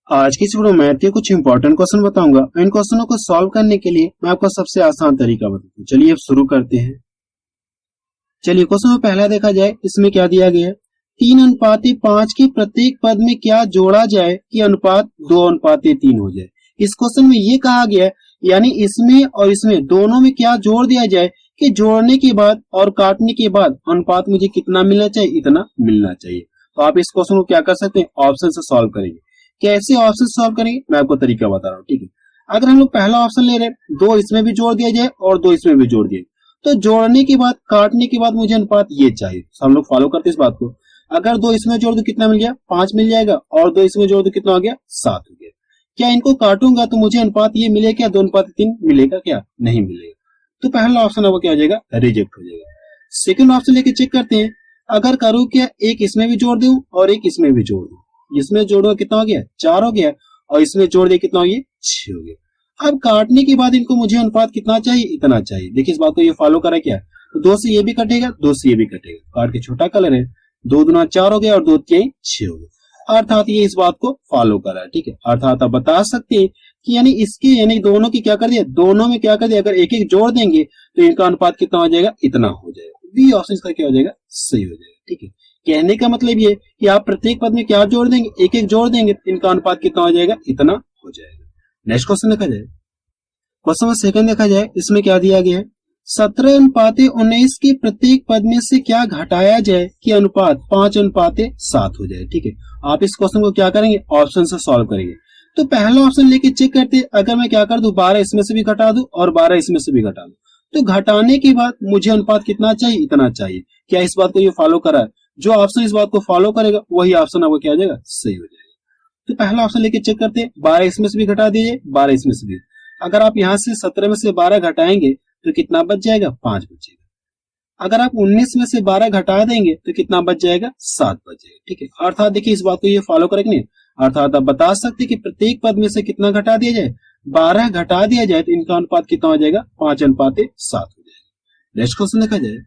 आज की इस वीडियो में मैथ के कुछ इंपॉर्टेंट क्वेश्चन बताऊंगा। इन क्वेश्चनों को सॉल्व करने के लिए मैं आपको सबसे आसान तरीका बताता हूँ। चलिए अब शुरू करते हैं। चलिए क्वेश्चन में पहला देखा जाए, इसमें क्या दिया गया है, 3:5 के प्रत्येक पद में क्या जोड़ा जाए कि अनुपात 2:3 हो जाए। इस क्वेश्चन में ये कहा गया है, यानी इसमें और इसमें दोनों में क्या जोड़ दिया जाए कि जोड़ने के बाद और काटने के बाद अनुपात मुझे कितना मिलना चाहिए, इतना मिलना चाहिए। तो आप इस क्वेश्चन को क्या कर सकते हैं, ऑप्शन से सॉल्व करेंगे। कैसे ऑप्शन सॉल्व करेंगे मैं आपको तरीका बता रहा हूँ, ठीक है। अगर हम लोग पहला ऑप्शन ले रहे हैं, 2 इसमें भी जोड़ दिया जाए और 2 इसमें भी जोड़ दिए, तो जोड़ने के बाद काटने के बाद मुझे अनुपात ये चाहिए। तो हम लोग फॉलो करते हैं इस बात को। अगर 2 इसमें जोड़ दो कितना मिल गया, 5 मिल जाएगा, और 2 इसमें जोड़ दो कितना हो गया, 7 हो गया। क्या इनको काटूंगा तो मुझे अनुपात ये मिलेगा क्या, 2:3 मिलेगा क्या, नहीं मिलेगा। तो पहला ऑप्शन आपको क्या हो जाएगा, रिजेक्ट हो जाएगा। सेकंड ऑप्शन लेके चेक करते हैं। अगर करूँ क्या, एक इसमें भी जोड़ दूं और एक इसमें भी जोड़ दूं, इसमें जोड़ो कितना हो गया, 4 हो गया, और इसमें जोड़ दिया कितना हो गया, 6 हो गया। अब काटने के बाद इनको मुझे अनुपात कितना चाहिए, इतना चाहिए। देखिए इस बात को ये फॉलो करा क्या, तो 2 से ये भी कटेगा, 2 से ये भी कटेगा, काट के छोटा कलर है, 2 दूना 4 हो गया और 2 3 6 हो गया। अर्थात ये इस बात को फॉलो करा है, ठीक है। अर्थात आप बता सकते हैं कि यानी इसके यानी दोनों की क्या कर दिया, दोनों में क्या कर दिया, अगर एक एक जोड़ देंगे तो इनका अनुपात कितना हो जाएगा, इतना हो जाएगा। बी ऑप्शन इसका क्या हो जाएगा, सही हो जाएगा, ठीक है। कहने का मतलब ये कि आप प्रत्येक पद में क्या जोड़ देंगे, एक एक जोड़ देंगे, इनका अनुपात कितना हो जाएगा, इतना हो जाएगा। नेक्स्ट क्वेश्चन देखा जाए, क्वेश्चन नंबर सेकंड देखा जाए, इसमें क्या दिया गया है, 17:19 के प्रत्येक पद में से क्या घटाया जाए कि अनुपात 5:7 हो जाए, ठीक है। आप इस क्वेश्चन को क्या करेंगे, ऑप्शन से सॉल्व करेंगे। तो पहला ऑप्शन लेके चेक करते, अगर मैं क्या कर दूं, 12 इसमें से भी घटा दूं और 12 इसमें से भी घटा दूं, तो घटाने के बाद मुझे अनुपात कितना चाहिए, इतना चाहिए। क्या इस बात को ये फॉलो करा है, जो ऑप्शन इस बात को फॉलो करेगा वही ऑप्शन आपको क्या हो जाएगा, सही हो जाएगा। तो पहला ऑप्शन लेके चेक करते हैं, 12 इसमें से भी घटा दीजिए, 12 इसमें से भी। अगर आप यहाँ से 17 में से 12 घटाएंगे तो कितना बच जाएगा, 5 बचेगा। अगर आप 19 में से 12 घटा देंगे तो कितना बच जाएगा, 7 बच जाएगा, ठीक है। अर्थात देखिए इस बात को ये फॉलो करेंगे नहीं, अर्थात आप बता सकते कि प्रत्येक पद में से कितना घटा दिया जाए, 12 घटा दिया जाए तो इनका अनुपात कितना हो जाएगा, 5:7 हो जाएगा। नेक्स्ट क्वेश्चन देखा जाए,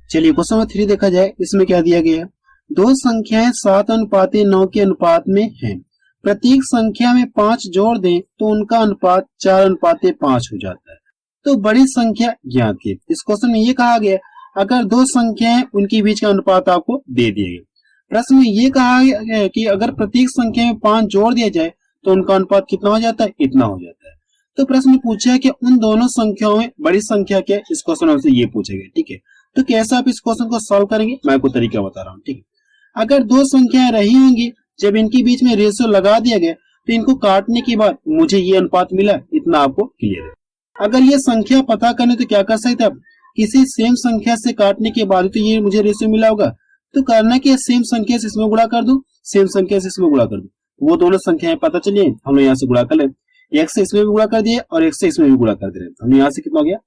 चलिए क्वेश्चन नंबर 3 देखा जाए, इसमें क्या दिया गया है, 2 संख्याएं 7:9 के अनुपात में हैं। प्रत्येक संख्या में 5 जोड़ दें तो उनका अनुपात 4:5 हो जाता है। तो बड़ी संख्या ज्ञात की। इस क्वेश्चन में ये कहा गया, अगर 2 संख्याएं उनके बीच का अनुपात आपको दे दिए गए। प्रश्न में ये कहा गया है कि अगर प्रत्येक संख्या में 5 जोड़ दिया जाए तो उनका अनुपात कितना हो जाता है, इतना हो जाता है। तो प्रश्न में पूछा है कि उन दोनों संख्याओं में बड़ी संख्या क्या है, इस क्वेश्चन हमसे ये पूछा गया, ठीक है। तो कैसे आप इस क्वेश्चन को सॉल्व करेंगे मैं आपको तरीका बता रहा हूँ, ठीक है। अगर 2 संख्याएं रही होंगी, जब इनके बीच में रेशियो लगा दिया गया तो इनको काटने के बाद मुझे ये अनुपात मिला, इतना आपको क्लियर है। अगर ये संख्या पता करने तो क्या कर सकते हैं आप, किसी सेम संख्या से काटने के बाद तो ये मुझे रेशियो मिला होगा, तो करना कि सेम संख्या से इसमें गुणा कर दूं, सेम संख्या से इसमें गुणा कर दूं, वो दोनों संख्याएं पता चलिए हम लोग यहाँ से गुणा कर ले। x से इसमें भी गुणा कर दिए और x से इसमें भी गुणा कर दे रहे हैं, हम यहाँ से कितना हो गया,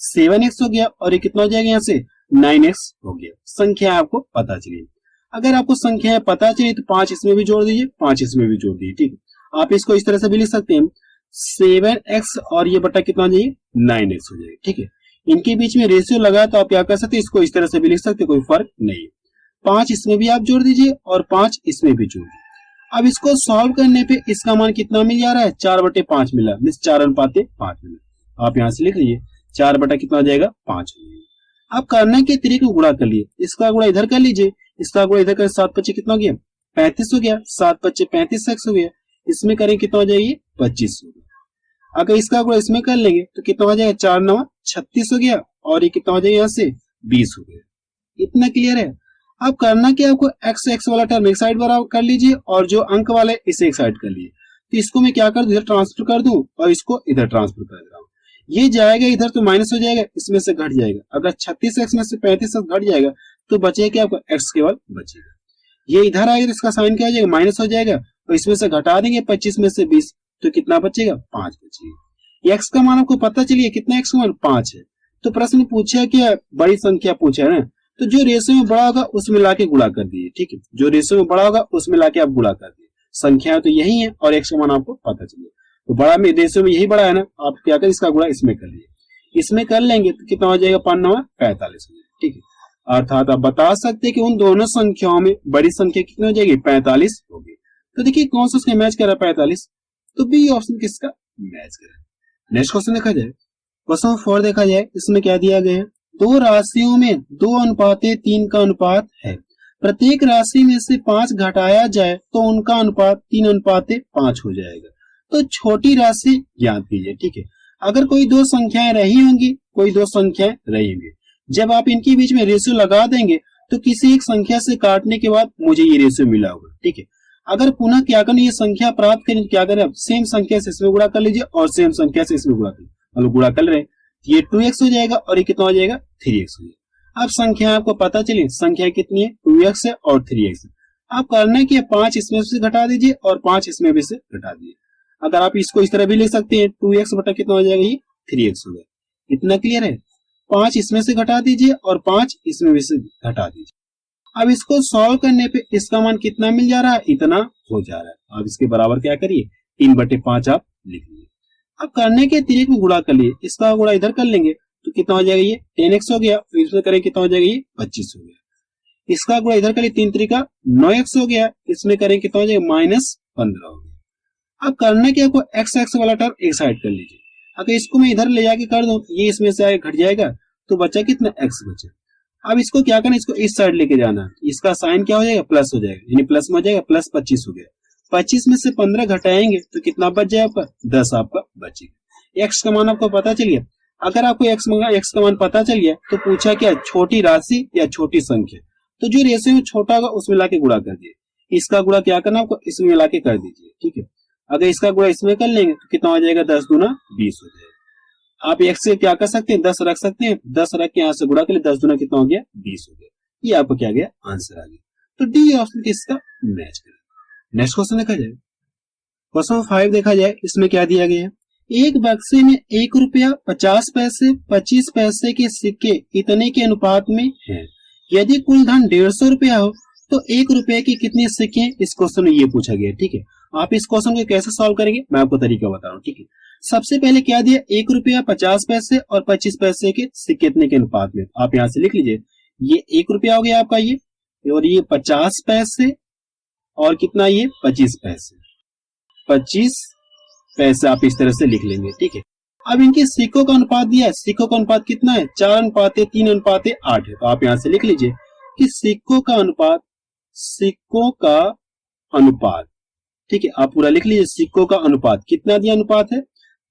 7x हो गया, और ये कितना हो जाएगा यहाँ से 9x हो गया। संख्या आपको पता चलिए। अगर आपको संख्या पता चलिए तो 5 इसमें भी जोड़ दीजिए, 5 इसमें भी जोड़ दीजिए, ठीक है। आप इसको इस तरह से भी लिख सकते हैं, 7x और ये बटा कितना हो जाएगा, 9x हो जाएगा, ठीक है। इनके बीच में रेशियो लगा तो आप क्या कर सकते हैं, इसको इस तरह से भी लिख सकते हैं, कोई फर्क नहीं है। 5 इसमें भी आप जोड़ दीजिए और 5 इसमें भी जोड़ दीजिए। अब इसको सॉल्व करने पे इसका मान कितना मिल जा रहा है, 4/5 मिला, मीन्स 4:5 मिला। आप यहाँ से लिख लीजिए, 4 बटा कितना हो जाएगा, 5 हो जाएगा। आप करने के तरीके को गुणा कर लिए, इसका गुणा इधर कर लीजिए, इसका गुणा इधर कर, 7×5 कितना हो गया, 35 हो गया, 7×5 35x हो गया। इसमें करें कितना हो जाएगी, 25 हो गया। अगर इसका गुणा इसमें कर लेंगे तो कितना हो जाएगा, 4×9 36 हो गया, और ये कितना हो जाएगा यहाँ से 20 हो गया। इतना क्लियर है। अब करना क्या, आपको x वाला टर्म एक साइड बराबर कर लीजिए और जो अंक वाले इसे एक साइड कर लिए। तो इसको मैं क्या कर दूं, इधर ट्रांसफर कर दूं और इसको इधर ट्रांसफर कर दे रहा हूँ। ये जाएगा इधर तो माइनस हो जाएगा, इसमें से घट जाएगा। अगर 36x में से 35x घट जाएगा तो बचेगा क्या, आपको x केवल बचेगा। ये इधर आएगा तो इसका साइन क्या हो जाएगा, माइनस हो जाएगा, और इसमें से घटा देंगे 25 में से 20 तो कितना बचेगा, 5 बचेगा। x का मान आपको पता चलिए कितना, x का मान 5 है। तो प्रश्न पूछा क्या, बड़ी संख्या पूछा है ना, तो जो रेशियो में बड़ा होगा उसमें लाके गुणा कर दिए, ठीक है। जो रेशियो में बड़ा होगा उसमें लाके आप गुणा कर दिए। संख्या तो यही है और x का मान आपको पता चलिए, तो बड़ा में रेशियो में यही बड़ा है ना, आप क्या करें, इसका गुणा इसमें कर लिए, इसमें कर लेंगे तो कितना हो जाएगा, 5×9 45 हो जाएगा, ठीक है। अर्थात आप बता सकते हैं कि उन दोनों संख्याओं में बड़ी संख्या कितनी हो जाएगी, 45 होगी। तो देखिए कौन सा उसका मैच कर रहा है 45, तो बी ऑप्शन किसका मैच कर रहा है। नेक्स्ट क्वेश्चन देखा जाए, क्वेश्चन 4 देखा जाए, इसमें क्या दिया गया है, दो राशियों में 2:3 का अनुपात है, प्रत्येक राशि में से 5 घटाया जाए तो उनका अनुपात 3:5 हो जाएगा। तो छोटी राशि ज्ञात कीजिए। ठीक है, अगर कोई दो संख्याएं रही होंगी, कोई दो संख्याएं रही होंगी, जब आप इनके बीच में रेशियो लगा देंगे तो किसी एक संख्या से काटने के बाद मुझे ये रेशियो मिला होगा। ठीक है, अगर पुनः क्या करें, ये संख्या प्राप्त करें, क्या करें, आप सेम संख्या से इसमें गुणा कर लीजिए और सेम संख्या से इसमें गुणा कर लीजिए, मतलब गुणा कर रहे हैं, ये 2x हो जाएगा और ये कितना हो जाएगा 3x हो जाएगा। अब संख्या आपको पता चली, संख्या कितनी है 2x है और 3x है। आप करना कि 5 इसमें से घटा दीजिए और 5 इसमें भी से घटा दीजिए। अगर आप इसको इस तरह भी लिख सकते हैं, 2x बटा कितना हो जाएगा, ये 3x हो जाएगा। इतना क्लियर है। 5 इसमें से घटा दीजिए और 5 इसमें भी से घटा दीजिए। अब इसको सॉल्व करने पे इसका मान कितना मिल जा रहा है, इतना हो जा रहा है। अब इसके बराबर क्या करिए, 3/5 आप लिख लीजिए। अब करने के तरीके में गुणा कर लिए, इसका गुणा इधर कर लेंगे तो कितना हो जाएगा, ये 10x हो गया, फिर इसमें करें कितना हो जाएगा, ये 25 हो गया। इसका गुणा इधर करिए, 3 3 9x हो गया, इसमें करें कितना हो जाएगा, -15 हो गया। अब करना क्या, आपको x वाला टर्म एक साइड कर लीजिए। अगर इसको मैं इधर ले जाके कर दूं, ये इसमें से आगे घट जाएगा तो बचा कितना, x बचा। अब इसको क्या करना, इसको इस साइड लेके जाना, इसका साइन क्या हो जाएगा, प्लस हो जाएगा, यानी प्लस में हो जाएगा, प्लस 25 हो गया। 25 में से 15 घटाएंगे तो कितना बच जाए आपका, 10 आपका बचेगा। x का मान आपको पता चल गया। अगर आपको x का मान पता चल गया तो पूछा क्या, छोटी राशि या छोटी संख्या, तो जो रेशियो में छोटा होगा उसमें लाके गुणा कर दिए। इसका गुणा क्या करना आपको, इसमें मिला के कर दीजिए। ठीक है, अगर इसका गुणा इसमें कर लेंगे तो कितना हो जाएगा, 10 दूना 20 हो जाएगा। आप x से क्या कर सकते हैं, 10 रख सकते हैं, 10 रख के यहाँ से गुणा कर ले, 10 दूना कितना हो गया, 20 हो गया। ये आपको क्या गया, आंसर आ गया। तो डी ऑप्शन किसका मैच करेगा। नेक्स्ट क्वेश्चन देखा जाए, क्वेश्चन 5 देखा जाए, इसमें क्या दिया गया है, एक बक्से में 1 रुपया 50 पैसे 25 पैसे के सिक्के इतने के अनुपात में है। यदि कुल धन 150 रुपया हो तो 1 रुपए की कितने सिक्के, इस क्वेश्चन में ये पूछा गया। ठीक है, आप इस क्वेश्चन को कैसे सॉल्व करेंगे मैं आपको तरीका बता रहा हूँ। ठीक है, सबसे पहले क्या दिया, 1 रुपया 50 पैसे और 25 पैसे के सिक्के कितने के अनुपात में, आप यहां से लिख लीजिए। ये 1 रुपया हो गया आपका ये, और ये 50 पैसे और कितना, ये 25 पैसे, 25 पैसे आप इस तरह से लिख लेंगे। ठीक है, अब इनके सिक्कों का अनुपात दिया है, सिक्कों का अनुपात कितना है, 4:3:8 है। तो आप यहां से लिख लीजिए कि सिक्कों का अनुपात, सिक्कों का अनुपात, ठीक है, आप पूरा लिख लीजिए, सिक्कों का अनुपात कितना दिया, अनुपात है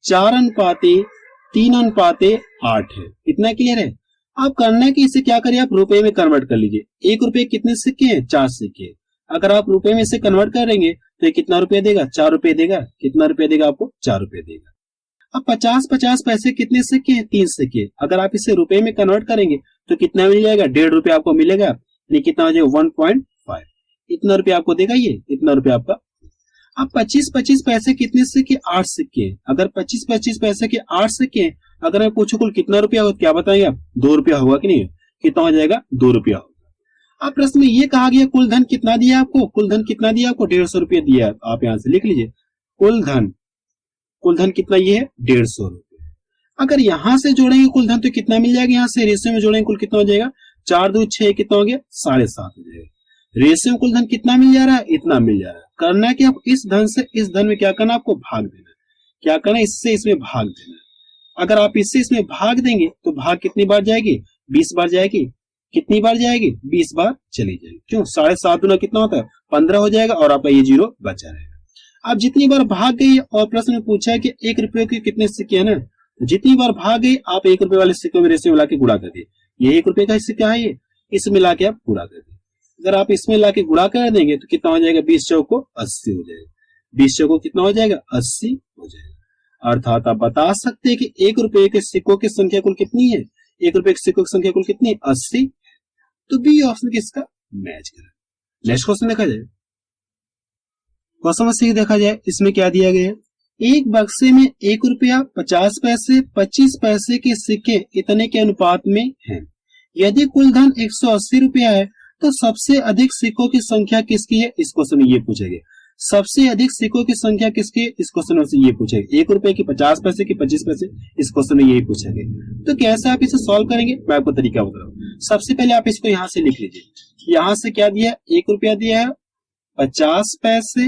4:3:8 है। इतना क्लियर है। आप करना है कि इसे क्या करिए, आप रुपए में कन्वर्ट कर लीजिए। 1 रुपए कितने सिक्के हैं, 4 सिक्के। अगर आप रुपए में इसे कन्वर्ट करेंगे तो ये कितना रुपए देगा, 4 रुपए देगा। कितना रुपए देगा आपको, 4 रुपए देगा। अब 50 पैसे कितने सिक्के हैं, 3 सिक्के। अगर आप इसे रुपए में कन्वर्ट करेंगे तो कितना मिल जाएगा, 1.5 रुपए आपको मिलेगा, यानी कितना हो जाएगा 1.5। इतना रुपया आपको देगा ये, इतना रुपया आपका। अब 25 पैसे कितने सिक्के, 8 सिक्के। अगर 25 पैसे के 8 सिक्के, अगर मैं पूछूं कुल कितना रुपया होगा, क्या बताएंगे आप, 2 रुपया होगा कि नहीं, कितना हो जाएगा, 2 रुपया होगा। अब प्रश्न में ये कहा गया कुल धन कितना दिया आपको, कुल धन कितना दिया आपको, 150 रुपया दिया। आप यहां से लिख लीजिए कुल धन कितना, ये है 150 रुपये। अगर यहां से जोड़ेंगे कुल धन तो कितना मिल जाएगा, यहां से रेशियो में जोड़ेंगे कुल कितना हो जाएगा, 4 2 6 कितना हो गया, 7.5 हो जाएगा। रेशियो में कुल धन कितना मिल जा रहा है, इतना मिल जा रहा है। करना है कि आप इस धन से इस धन में क्या करना, आपको भाग देना है। क्या करना है, इससे इसमें भाग देना है। अगर आप इससे इसमें भाग देंगे तो भाग कितनी बार जाएगी, 20 बार जाएगी। कितनी बार जाएगी, 20 बार चली जाएगी। क्यों, 7.5 गुना कितना होता है, 15 हो जाएगा और आपका ये 0 बचा रहेगा। अब जितनी बार भाग गई और प्रश्न में पूछा है कि 1 रुपये के कितने सिक्के है ना, जितनी बार भाग गई आप 1 रुपए वाले सिक्के में रेशियो मिला के गुणा कर दिए। ये 1 रुपए का सिक्का है, ये इस मिला के आप गुणा कर दिए। अगर आप इसमें लाके गुणा कर देंगे तो कितना हो जाएगा, 20 चौको 80 हो जाएगा। 20 चौको कितना हो जाएगा, 80 हो जाएगा। अर्थात आप बता सकते हैं कि 1 रुपए के सिक्कों की संख्या कुल कितनी है, 1 रुपए के सिक्कों की संख्या कुल कितनी है, 80। तो बी ऑप्शन किसका मैच करें। नेक्स्ट क्वेश्चन देखा जाए, क्वेश्चन 6 देखा जाए, इसमें क्या दिया गया है, एक बक्से में 1 रुपया 50 पैसे 25 पैसे के सिक्के इतने के अनुपात में हैं। यदि कुल धन 180 रुपया है तो सबसे अधिक सिक्कों की संख्या किसकी है, इस क्वेश्चन में ये पूछेगा। सबसे अधिक सिक्कों की संख्या किसकी, इस क्वेश्चन में से ये पूछेगा। 1 रुपए की, 50 पैसे की, 25 पैसे, इस क्वेश्चन में यही पूछेगा। तो कैसे आप इसे सॉल्व करेंगे मैं आपको तरीका बता रहा हूँ। सबसे पहले आप इसको यहाँ से लिख लीजिए। यहाँ से क्या दिया, 1 रुपया दिया है, 50 पैसे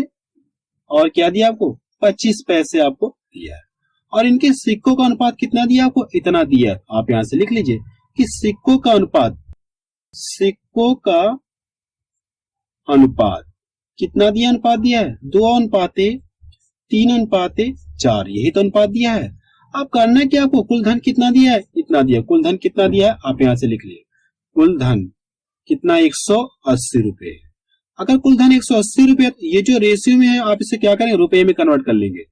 और क्या दिया आपको 25 पैसे आपको दिया है। और इनके सिक्कों का अनुपात कितना दिया आपको, इतना दिया है। आप यहां से लिख लीजिए कि सिक्कों का अनुपात कितना दिया, अनुपात दिया है 2:3:4, यही तो अनुपात दिया है। अब करना है कि आपको कुल धन कितना दिया है, इतना दिया। कुल धन कितना दिया है आप यहां से लिख लीजिए, कुल धन कितना 180 रुपए। अगर कुल धन 180 रुपए, ये जो रेशियो में है आप इसे क्या करेंगे, रुपए में कन्वर्ट कर लेंगे।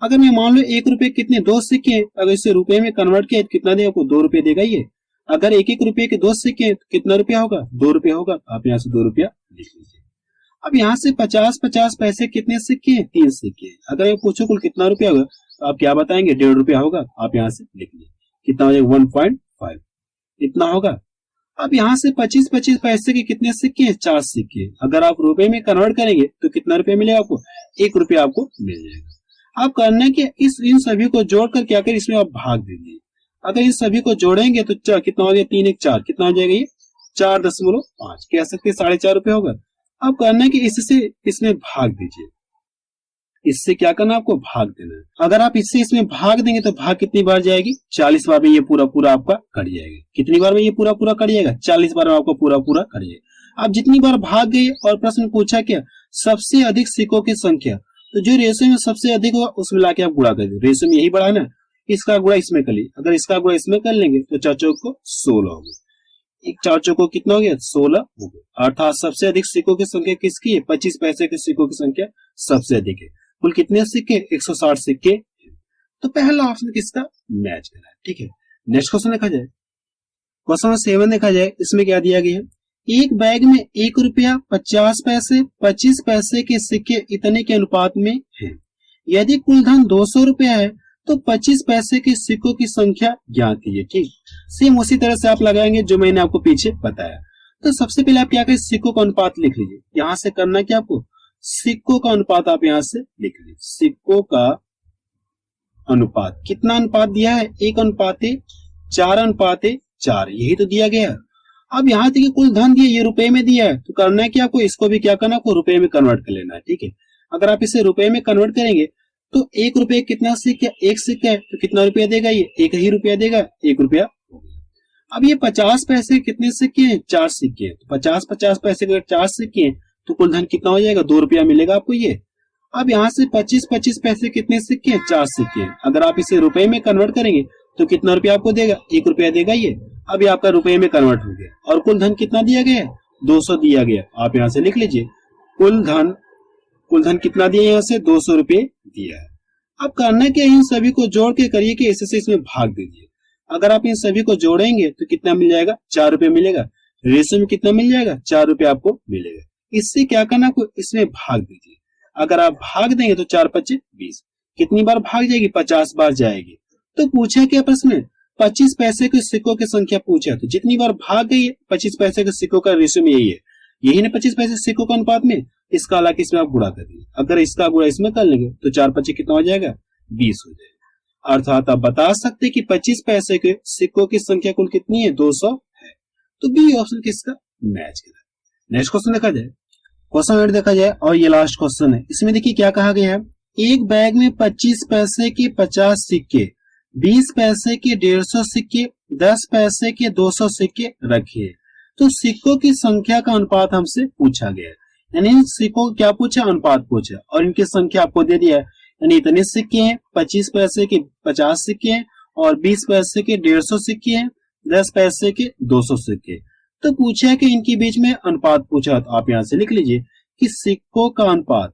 अगर मैं मान लो 1 रुपए कितने 2 सिक्के हैं, अगर इसे रुपए में कन्वर्ट किया तो कितना देगा आपको 2 रुपए देगा ये। अगर 1-1 रुपए के 2 सिक्के हैं तो कितना रुपया होगा 2 रुपया होगा। आप यहाँ से 2 रुपया लिख लीजिए। अब यहाँ से 50-50 पैसे कितने सिक्के हैं, 3 सिक्के हैं। अगर मैं पूछूं कुल कितना रुपया होगा तो आप क्या बताएंगे 1.5 रुपया होगा। आप यहाँ से लिख लीजिए कितना हो जाएगा 1.5 इतना होगा। अब यहाँ से 25-25 पैसे के कितने सिक्के हैं, 4 सिक्के। अगर आप रुपए में कन्वर्ट करेंगे तो कितना रुपया मिलेगा आपको, 1 रुपया आपको मिल जाएगा। आप करना है कि इन सभी को जोड़कर क्या करें, इसमें आप भाग दीजिए। अगर इन सभी को जोड़ेंगे तो कितना हो गया 3×1=4, कितना हो जाएगा ये 4.5, कह सकते 4.5 रुपये होगा। अब करना है कि इससे इसमें भाग दीजिए, इससे क्या करना आपको भाग देना है। अगर आप इससे इसमें भाग देंगे तो भाग कितनी बार जाएगी, 40 बार में ये पूरा पूरा आपका कट जाएगा। कितनी बार में ये पूरा पूरा कट जाएगा, 40 बार में आपको पूरा पूरा कट जाएगा। आप जितनी बार भाग गए और प्रश्न पूछा क्या, सबसे अधिक सिक्कों की संख्या, तो जो रेशियो में सबसे अधिक होगा उसमें लाके आप गुणा कर दीजिए। रेशियो में यही बढ़ा है ना, इसका गुणा इसमें कर लीजिए। अगर इसका गुणा इसमें कर लेंगे तो 4 चौक को 16 हो गया। 4 चौको कितना हो गया 16 हो गया। अर्थात सबसे अधिक सिक्कों की संख्या किसकी है, 25 पैसे के सिक्कों की संख्या सबसे अधिक है। कुल कितने सिक्के, 160 सिक्के। तो पहला ऑप्शन किसका मैच करा है, ठीक है। नेक्स्ट क्वेश्चन देखा जाए, क्वेश्चन 7 देखा जाए, इसमें क्या दिया गया है, एक बैग में 1 रुपया 50 पैसे 25 पैसे के सिक्के इतने के अनुपात में है। यदि कुल धन 200 रुपया है तो 25 पैसे के सिक्कों की संख्या ज्ञात कीजिए। ठीक, सेम उसी तरह से आप लगाएंगे जो मैंने आपको पीछे बताया। तो सबसे पहले आप क्या करें, सिक्कों का अनुपात लिख लीजिए। यहां से करना क्या आपको, सिक्कों का अनुपात आप यहां से लिख लीजिए। सिक्कों का अनुपात, कितना अनुपात दिया है, 1:4:4, यही तो दिया गया है। अब यहाँ देखिए कुल धन दिया, ये रुपए में दिया है, तो करना है कि आपको इसको भी क्या करना है, आपको रुपए में कन्वर्ट कर लेना है। ठीक है, अगर आप इसे रुपए में कन्वर्ट करेंगे तो 1 रुपए कितना सिक्का, 1 सिक्का है तो कितना रुपया देगा, ये 1 ही रुपया देगा, 1 रुपया हो गया। अब ये 50 पैसे कितने सिक्के हैं, 4 सिक्के हैं। तो 50-50 पैसे के 4 सिक्के हैं तो कुल धन कितना हो जाएगा, 2 रुपया मिलेगा आपको ये। अब यहाँ से 25-25 पैसे कितने सिक्के हैं, 4 सिक्के हैं। अगर आप इसे रुपए में कन्वर्ट करेंगे तो कितना रुपया आपको देगा, 1 रुपया देगा ये। अब ये आपका रुपए में कन्वर्ट हो गया और कुल धन कितना दिया गया है, 200 दिया गया। आप यहाँ से लिख लीजिए कुल धन कितना दिया, यहाँ से 200 रुपये दिया है। अब करना क्या, इन सभी को जोड़ के करिए कि इससे इसमें भाग दीजिए। अगर आप इन सभी को जोड़ेंगे तो कितना मिल जाएगा, 4 रुपये मिलेगा। रेशो में कितना मिल जाएगा, 4 रुपये आपको मिलेगा। इससे क्या करना, आपको इसमें भाग दीजिए। अगर आप भाग देंगे तो 4×5 = 20, कितनी बार भाग जाएगी, 50 बार जाएगी। तो पूछा क्या प्रश्न में, 25 पैसे के सिक्कों की संख्या पूछा, तो जितनी बार भाग गई है 25 पैसे के सिक्कों का रेशियो में यही है, यही ना 25 पैसे सिक्कों का अनुपात में। इसका हालांकि इसमें आप गुणा कर दीजिए। अगर इसका गुणा इसमें कर लेंगे तो 4×5 कितना हो जाएगा, 20 हो जाएगा। अर्थात आप बता सकते कि 25 पैसे के सिक्कों की संख्या कुल कितनी है, 200 है। तो बी ऑप्शन किसका मैच कर रहा है। नेक्स्ट क्वेश्चन देखा जाए, क्वेश्चन 8 देखा जाए और ये लास्ट क्वेश्चन है। इसमें देखिए क्या कहा गया है, एक बैग में 25 पैसे के 50 सिक्के, 20 पैसे के 150 सिक्के, 10 पैसे के 200 सिक्के रखिए। तो सिक्कों की संख्या का अनुपात हमसे पूछा गया है, यानी सिक्कों क्या पूछा, अनुपात पूछा, और इनकी संख्या आपको दे दिया है। यानी इतने सिक्के हैं, 25 पैसे के 50 सिक्के हैं और 20 पैसे के 150 सिक्के हैं, 10 पैसे के 200 सिक्के। तो पूछा है कि इनके बीच में अनुपात पूछा, तो आप यहां से लिख लीजिए कि सिक्कों का अनुपात,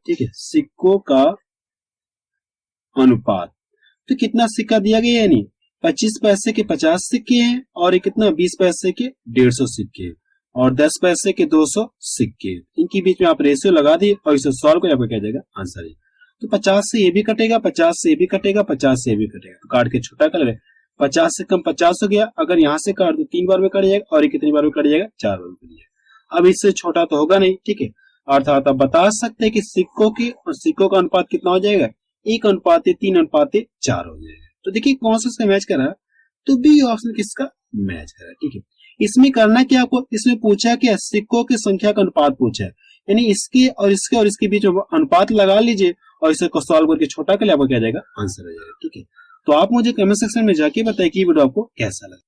ठीक है, सिक्कों का अनुपात। तो कितना सिक्का दिया गया, यानी 25 पैसे के 50 सिक्के हैं और ये कितना 20 पैसे के 150 सिक्के हैं और 10 पैसे के 200 सिक्के। इनके बीच में आप रेशियो लगा दिए और इसे सॉल्व कर आपका क्या जाएगा, आंसर है। तो 50 से ये भी कटेगा, 50 से ये भी कटेगा, 50 से ये भी कटेगा, तो काट के छोटा कर ले। 50 से कम 50 हो गया, अगर यहाँ से काट दो 3 बार में कट जाएगा और ये कितनी बार में कट जाएगा, 4 बार में कट जाएगा। अब इससे छोटा तो होगा नहीं, ठीक है। अर्थात आप बता सकते हैं कि सिक्कों का अनुपात कितना हो जाएगा, 1:3:4 हो जाएगा। तो देखिए कौन सा मैच कर रहा है, तो बी ऑप्शन किसका मैच कर रहा है, ठीक है। इसमें करना क्या, आपको इसमें पूछा कि सिक्कों की संख्या का अनुपात पूछा है, यानी इसके और इसके बीच अनुपात लगा लीजिए और इसे को सॉल्व करके छोटा कर लिया, आपको क्या जाएगा, आंसर आ जाएगा। ठीक है, तो आप मुझे कमेंट सेक्शन में जाके बताइए कि वीडियो आपको कैसा लगा।